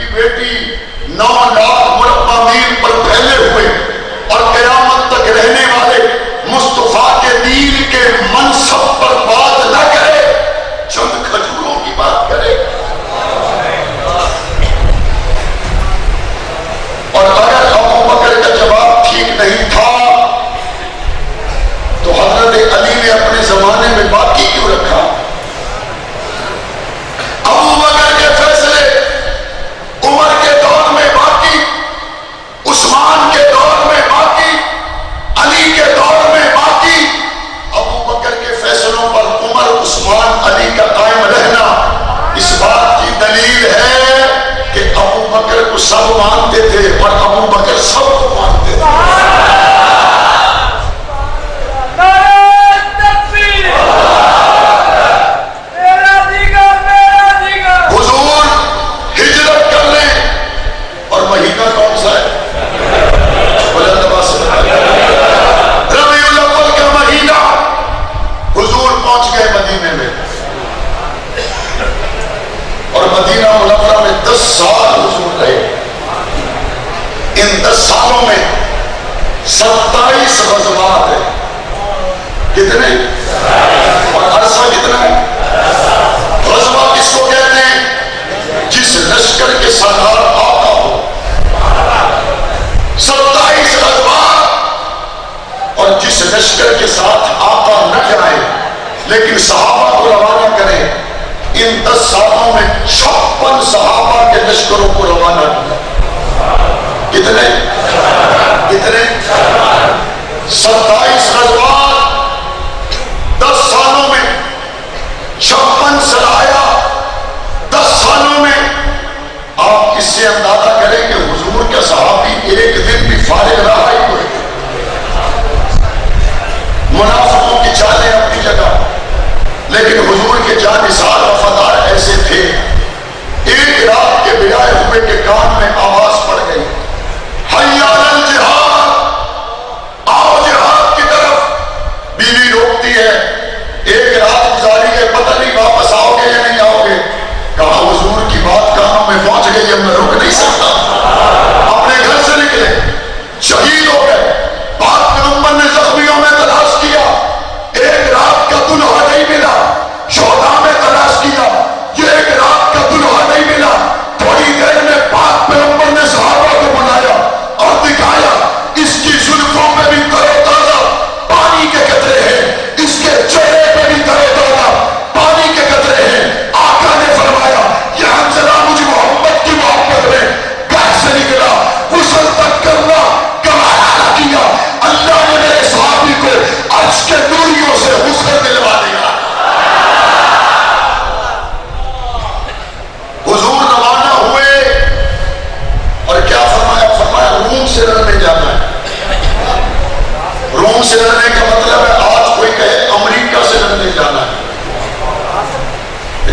کی بیٹی 9 لاکھ مربع میل پر پھیلے ہوئے اور قیامت تک رہنے والے مصطفیٰ کے دین کے منصب پر بات نہ کرے، چند کھجوروں کی بات کرے. اور اگر ابو بکر کا جواب ٹھیک نہیں تھا تو حضرت علی نے اپنے زمانے میں باقی کیوں رکھا؟ ابو بکر کے فیصلے عمر کے دور میں باقی، عثمان کے دور میں باقی، علی کے دور میں باقی. ابو بکر کے فیصلوں پر عمر، عثمان، علی کا قائم رہنا اس بات کی دلیل ہے کہ ابو بکر کو سب مانتے تھے اور ابو بکر سب کو مانتے تھے. حضور ہجرت کر لیں اور مہینہ کون سا ہے؟ ربیع الاول کا مہینہ. حضور پہنچ گئے مدینے میں اور مدینہ منورہ میں 10 سال حضور رہے. ان 10 سالوں میں 27 غزوات ہیں. کتنے؟ اور عرصہ کتنا ہے؟ غزوہ کس کو کہتے ہیں؟ جس لشکر کے سردار آقا ہو. 27 غزوات. اور جس لشکر کے ساتھ آقا نہ جائے لیکن صحابہ کو روانہ کریں. ان 10 سالوں میں 56 صحابہ کے لشکروں کو روانہ کیا. کتنے؟ 27 غزوات 10 سالوں میں 56 سرایا 10 سالوں میں. آپ اس سے اندازہ کریں کہ حضور کے صحابی ایک دن بھی فارغ رہا ہی کوئی. منافقوں کی چالیں اپنی جگہ، لیکن حضور کے جانثار وفادار ایسے تھے. ایک رات کے بجائے ہوئے کے کان میں آواز پڑ گئی، حی علی الجہاد، آؤ جہاد کی طرف. بیوی روکتی ہے، ایک رات گزاری ہے، پتہ نہیں واپس آؤ گے یا نہیں آؤ گے. کہا حضور کی بات کانوں میں پہنچ گئی، اب میں رک نہیں سکتا. اپنے گھر سے نکلے، شہید ہو گئے. پاک پیغمبر نے زخمیوں میں تلاش کیا، ایک رات کا دلہا نہیں ملا. شہداء میں تلاش کیا، یہ ایک رات کا دلہا نہیں ملا. تھوڑی دیر میں پاک پیغمبر نے صحابہ کو بلایا اور دکھایا، اس کی زلفوں پہ بھی ترو تازہ پانی کے قطرے ہیں، اس کے چہرے پہ بھی ترو تازہ پانی کے قطرے ہیں. آقا نے فرمایا، یہ حنظلہ مجھ محمد کی محبت میں گھر سے نکلا، غسل تک کرنا گوارا نہ کیا. اللہ نے میرے صحابی کو عرش کے نوریوں سے غسل دلوا دیا. حضور روانہ ہوئے اور کیا فرمایا؟ فرمایا روم سے لڑنے جانا ہے. روم سے لڑنے کا مطلب ہے آج کوئی کہے امریکہ سے لڑنے جانا ہے.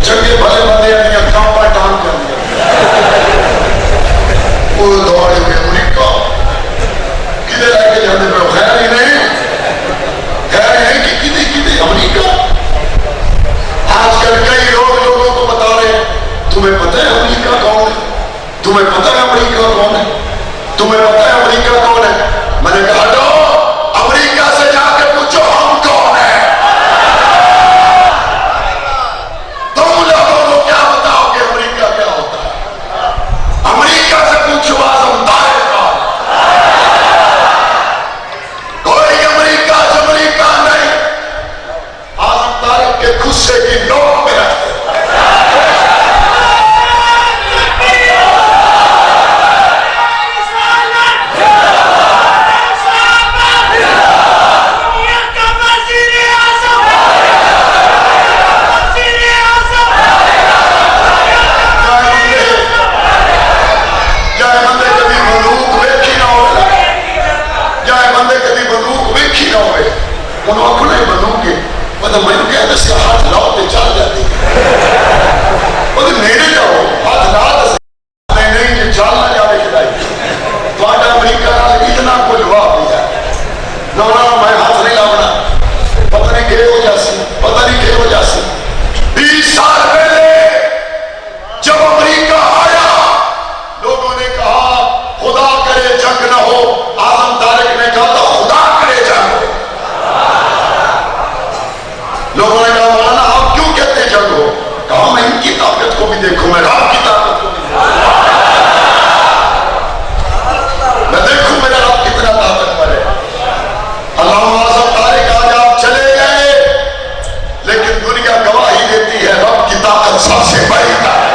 چنگے بھلے بندے نہیں اکھاں پر ٹان کر دیا، وہ دوڑے ہوئے امریکہ کدھر لے کے جانے پہ خیر ہی نہیں، خیر ہی نہیں کہ کدھر امریکہ. آج کل کئی لوگ لوگوں کو بتا رہے ہیں، تمہیں پتہ ہے امریکہ کون ہے؟ تمہیں پتہ ہے امریکہ کون ہے؟ تمہیں پتہ ہے امریکہ کون ہے؟ میں نے کہا ہٹو، امریکہ سے جا کے پوچھو ہم کون ہیں. تم لوگوں کو کیا بتاؤ کہ امریکہ کیا ہوتا ہے؟ امریکہ سے پوچھو اعظم طارق کون ہے. کوئی امریکہ جمریکہ نہیں. اعظم طارق کے غصے کی نوک پہ رکھتے. انہوں نے بنوں گے مطلب میں نے کہا سے ہاتھ لاؤ تے چل جاتی وہ نیڑے جاؤ ہاتھ لا دس نہیں یہ چل نہ جاوے کھلائی تھوڑا امریکہ نال اتنا کچھ جواب دیا نہ میں ہاتھ نہیں لاؤنا پتہ نہیں کہ ہو جاسی پتہ نہیں کہ ہو جاسی 20 سال پہلے جب امریکہ آیا جنگ نہ ہو. اعظم طارق نے کہا تھا خدا کرے جنگ ہو. لوگوں نے کہا مولانا آپ کیوں کہتے ہیں جنگ ہو؟ کہا میں ان کی طاقت کو بھی دیکھوں, میں رب کی طاقت کو بھی دیکھوں, میں دیکھوں میرا رب کتنا طاقتور ہے. علامہ اعظم طارق آج آپ چلے گئے لیکن دنیا گواہی دیتی ہے رب کی طاقت سب سے بڑی طاقت.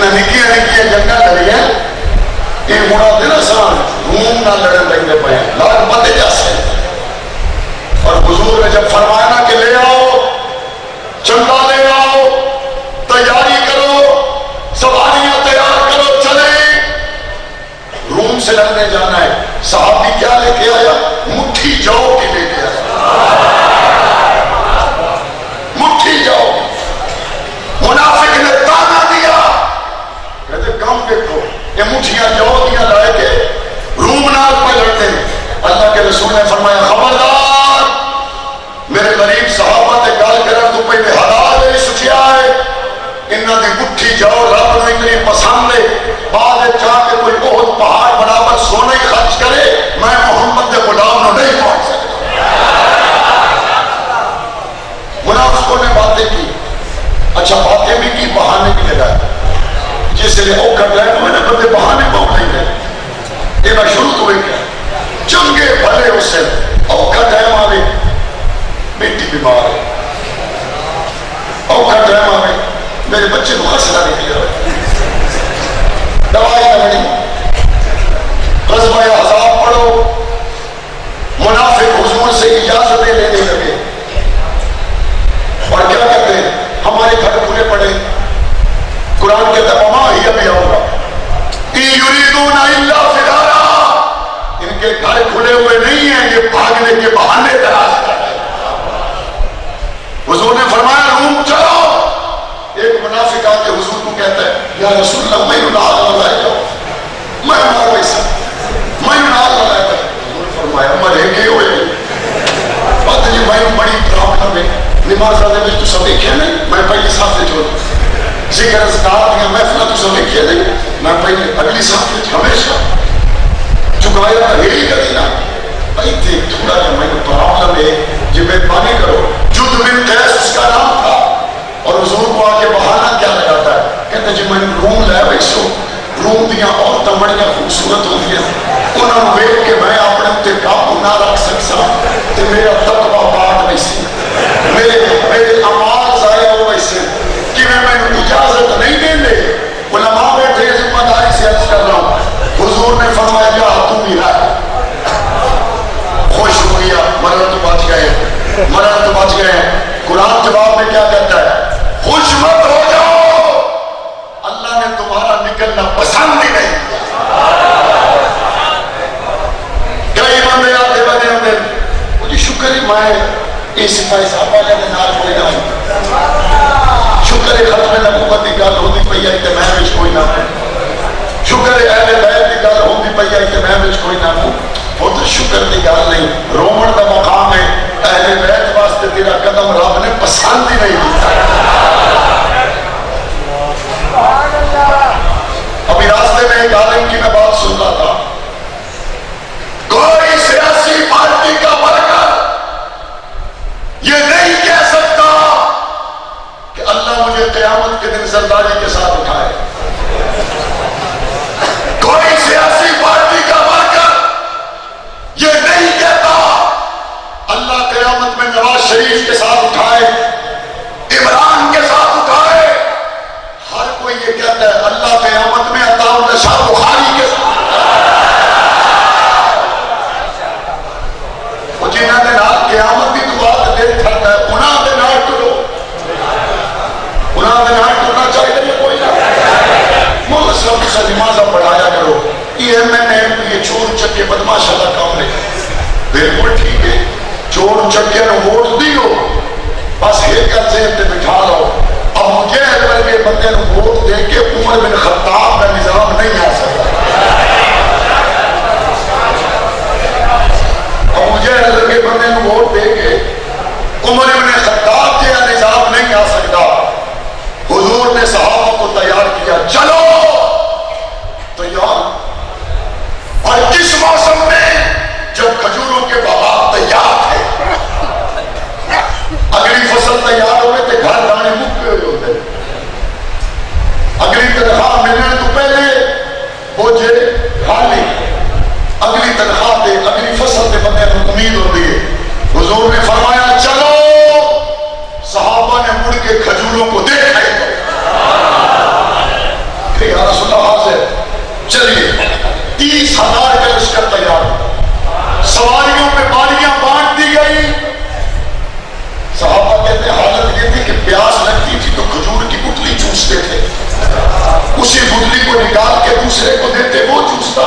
نکیا نکیا جنگا لڑی ہیں یہ مڑا دن آسان روم نہ لڑن لگنے پائے لڑ بندے جیسے. اور حضور نے جب فرمایا نا کہ لے آؤ چندہ لے آؤ تیاری کرو سواریاں تیار کرو چلیں روم سے لڑنے جانا ہے. صحابی کیا لے کے آیا؟ مٹھی جو کی لے کے آیا, مٹھی جو. منافق نے تانا دیا کہتے کام دیکھو یہ مٹھیاں جو دیا لائے کے روم نال پہ لڑتے ہیں. اللہ کے رسول نے فرمایا خبردار میرے غریب صحابہ تے گل کرن تو پہلے حلال ہے سچیا ہے انہاں دی مٹھی جو رب نوں اتنی پسند ہے بعد چاہ کے کوئی بہت پہاڑ برابر سونے خرچ کرے میں محمد دے غلام نوں نہیں پہنچ سکتا. منافقوں نے باتیں کی, اچھا باتیں بھی کی بہانے بھی لگائے جس لیے او کر رہے میں نے بندے بہانے بہت نہیں گئے. یہ میں شروع تو ہی کیا چنگے بھلے اس سے او کر رہے ہمارے بیٹی بیمار ہے, او کر رہے ہمارے میرے بچے کو خسرہ نکلے ہوئے دوائی لگنی غزوہ احزاب پڑھو. منافق حضور سے اجازتیں لینے لگے اور کیا کہتے ہیں ہمارے گھر کھلے پڑے. قرآن کہتا ہے وما ہی ابھی ہوگا یریدون الا فرارا, ان کے گھر کھلے ہوئے نہیں ہیں یہ بھاگنے کے بہانے تلاش کر رہے ہیں. حضور نے فرمایا روم چلو. ایک منافق آ کے حضور کو کہتا ہے یا رسول اللہ میں نال لائے جاؤ میں مار ویسا میں نال لائے جاؤ. حضور نے فرمایا مرے گے ہوئے پتہ نہیں میں بڑی پرابلم ہے نماز آدھے میں تو سب دیکھے نہیں میں پہلی صاف سے چھوڑ ذکر اذکار دیا محفلہ تو سب دیکھے نہیں میں پہلے اگلی صاف سے ہمیشہ چکایا تھا ہی کری نا بھائی تھے تھوڑا جا میں پرابلم ہے جب میں پانی کرو جد بن قیس اس کا نام تھا اور حضور کو آگے بہانا کیا لگاتا ہے کہتے جب میں روم لے بیسو روم دیا عورتیں بڑیاں خوبصورت ہوتی ہیں انہوں نے ویک کے میں اپنے اتنے قابو نہ رکھ سکتا تو میرا تقوی پاک نہیں سی میرے اعمال ضائع ہو ویسے کہ میں اجازت نہیں دیں دے. علماء بیٹھے ذمہ داری سے عرض کر رہا ہوں حضور نے فرمایا جا تم بھی ہے خوش ہو گیا مرن تو بچ گئے مرن تو بچ گئے. قرآن جواب میں کیا کہتا ہے خوش مت ہو جاؤ اللہ نے تمہارا نکلنا پسند ہی نہیں. کئی بندے آتے بندے آتے مجھے شکر ہے میں اس سپاہی صاحب والے نے نال کوئی نہ شکر ہے ختم نبوت کی گل ہوتی پئی ہے کہ میں وچ کوئی نہ شکر ہے اہل بیت کی گل ہوتی پئی ہے کہ میں وچ کوئی نہ وہ تو شکر کی گل نہیں رومن کا مقام ہے اہل بیت واسطے تیرا قدم رب نے پسند ہی نہیں کیتا. ابھی راستے میں ایک عالم کی میں بات سن رہا تھا کوئی سیاسی پارٹی کا ورکر یہ نہیں کہہ سکتا کہ اللہ مجھے قیامت کے دن زرداری کے ساتھ اٹھائے. کوئی سیاسی پارٹی کا ورکر یہ نہیں کہتا اللہ قیامت میں نواز شریف کے ساتھ اٹھائے عمران کے ساتھ اٹھائے. ہر کوئی یہ کہتا ہے اللہ قیامت میں عطا الشاہ بخاری کے ساتھ وہ جنہوں نے نال قیامت کی دعا دل کرتا ہے انہوں نے نال ٹرو انہوں نے نال ٹرنا چاہیے کوئی نہ مولا صاحب سے نمازہ پڑھایا کرو یہ MNM یہ چور چکے بدماشا کا کام نہیں. بالکل ٹھیک ہے چور چکے نے ووٹ دیو بس ایک کرتے بٹھا لو ابو جہل ورگے بندے نو ووٹ دے کے عمر بن خطاب کا نظام نہیں آ سکتا. ابو جہل ورگے بندے نو ووٹ دے کے عمر بن خطاب جہاں نظام نہیں آ سکتا. حضور نے صحابہ کو تیار کیا, چلو تیار. اور کس موسم میں؟ جب کھجوروں کے باغات تیار تھے, اگلی فصل تیار ہوئے تھے, گھر دانے مکے ہوئے ہوتے, اگلی تنخواہ ملنے تو پہلے بوجھے خالی, اگلی تنخواہ دے اگلی فصل دے بندے کو امید ہوتی ہے. حضور نے فرمایا چلو. صحابہ نے مڑ کے کھجوروں کو دیکھا کہ یا رسول اللہ حاضر, چلیے 30,000 کا لشکر تیار, سواریوں پہ باریاں بانٹ دی گئی. صحابہ کہتے ہیں حالت یہ تھی کہ پیاس لگتی تھی تو کھجور کی گٹلی چوستے تھے, اسی گٹلی کو نکال کے دوسرے کو دیتے وہ چوستا,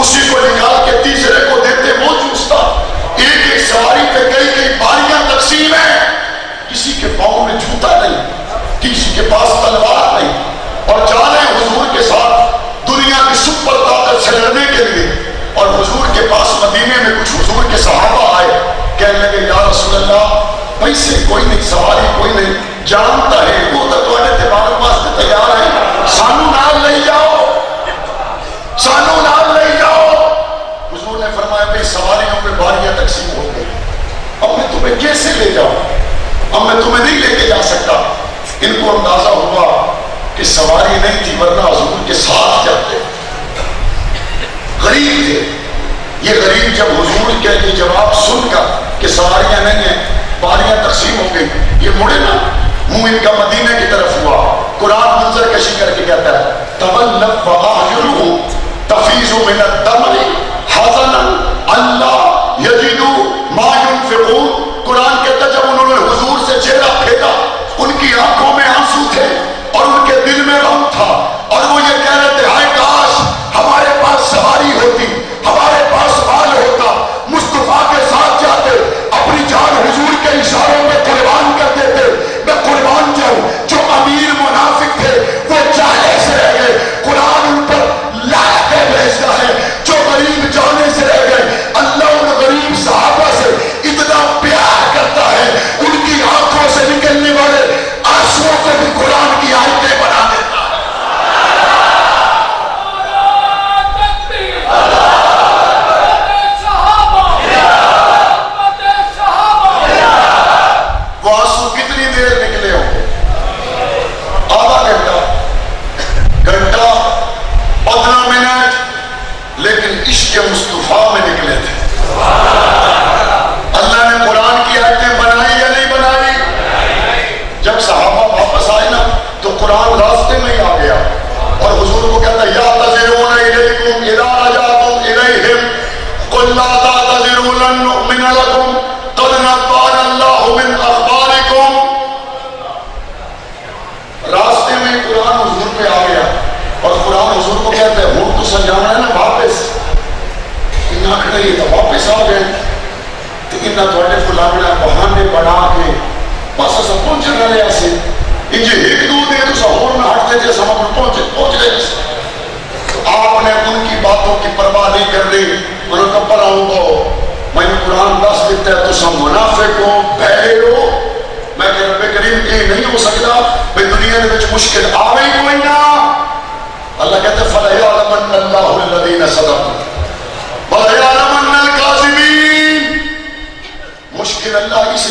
اسی کو نکال کے تیسرے کو دیتے وہ چوستا. ایک ایک سواری پہ کئی کئی باریاں تقسیم ہیں. کسی کے پاؤں میں جوتا نہیں, کسی کے پاس تلوار نہیں, اور جا رہے ہیں حضور کے ساتھ دنیا کی سپر طاقت سے لڑنے کے لیے. اور حضور کے پاس مدینے میں کچھ حضور کے صحابہ آئے, کہنے لگے یا رسول اللہ پیسے کوئی نہیں, سواری کوئی نہیں, جانتا ہے وہ تو تھوڑے دماغ واسطے تیار ہے, سانو نال لے جاؤ, سانو نال لے جاؤ. حضور نے فرمایا بھائی سواریوں پہ باریاں تقسیم ہو گئی, اب میں تمہیں کیسے لے جاؤں, اب میں تمہیں نہیں لے کے جا سکتا. ان کو اندازہ ہوا کہ سواری نہیں تھی ورنہ حضور کے ساتھ جاتے. غریب تھے یہ, غریب جب حضور کے یہ جواب سن کر کہ سواریاں نہیں ہیں, باریاں تقسیم ہو گئی, یہ مڑے نا, منہ ان کا مدینے کی طرف ہوا. قرآن منظر کشی کر کے کہتا ہے تولوا واعینهم تفیض من الدمع حزنا الا یجدوا ما ينفقون. قرآن کہتا ہے جب انہوں نے حضور سے چہرہ پھیرا ان کی آنکھوں میں آنسو تھے اور ان کے دل میں غم تھا, اور وہ یہ کہہ رہے تھے ہائے کاش ہمارے پاس سواری ہوتی, ہمارے پاس مال ہوتا, مصطفیٰ کے ساتھ جاتے, اپنی جان حضور کے اشاروں میں قربان کر دیتے. میں قربان جاؤں. جو امیر منافق تھے وہ جانے سے رہ گئے, قرآن ان پر لعنتیں بھیجتا ہے. جو غریب جانے سے رہ گئے, اللہ ان غریب صحابہ سے اتنا پیار کرتا ہے, ان کی آنکھوں سے نکلنے والے آنسوؤں کو بھی قرآن کی آیتیں بنا دیتا ہے. وہ آنسو کتنی دیر نکلے ہوں گے؟ آدھا گھنٹہ, گھنٹہ 15 منٹ, لیکن عشق مصطفیٰ میں نکلے تھے. اللہ نے قرآن کی آیتیں بنائی یا نہیں بنائی؟ جب صحابہ واپس آئے نا تو قرآن راستے میں ہی آ گیا, اور حضور کو کہتا یا تذرون الیکم اذا رجعتم الیہم قل لا تعتذروا لن نؤمن لکم قد نبأنا اللہ من اخبارکم. راستے میں قرآن حضور پہ آ گیا, اور قرآن حضور کو کہتا ہے ہوں تو سجانا ہے نا واپس. انہیں آخر یہ تو واپس آ گئے تو انہیں تھوڑے فلانا بہانے بنا کے بس ایسا پہنچنے والے ایسے انجھے ایک دو دے تو سہور میں ہٹتے تھے سمجھ پہنچ گئے. تو آپ نے ان کی باتوں کی پرواہ نہیں کر لی. انہوں نے پر آؤں گا میں قرآن دس دیتا ہے تو سب منافق ہو, پہلے ہو. میں کہ رب کریم یہ نہیں ہو سکتا بھئی دنیا میں مشکل آوے ہی کوئی نہ. اللہ کہتے ہیں فَلَيَعْلَمَنَّ اللَّهُ الَّذِينَ صَدَقُوا وَلَيَعْلَمَنَّ الْكَاذِبِينَ. مشکل اللہ اس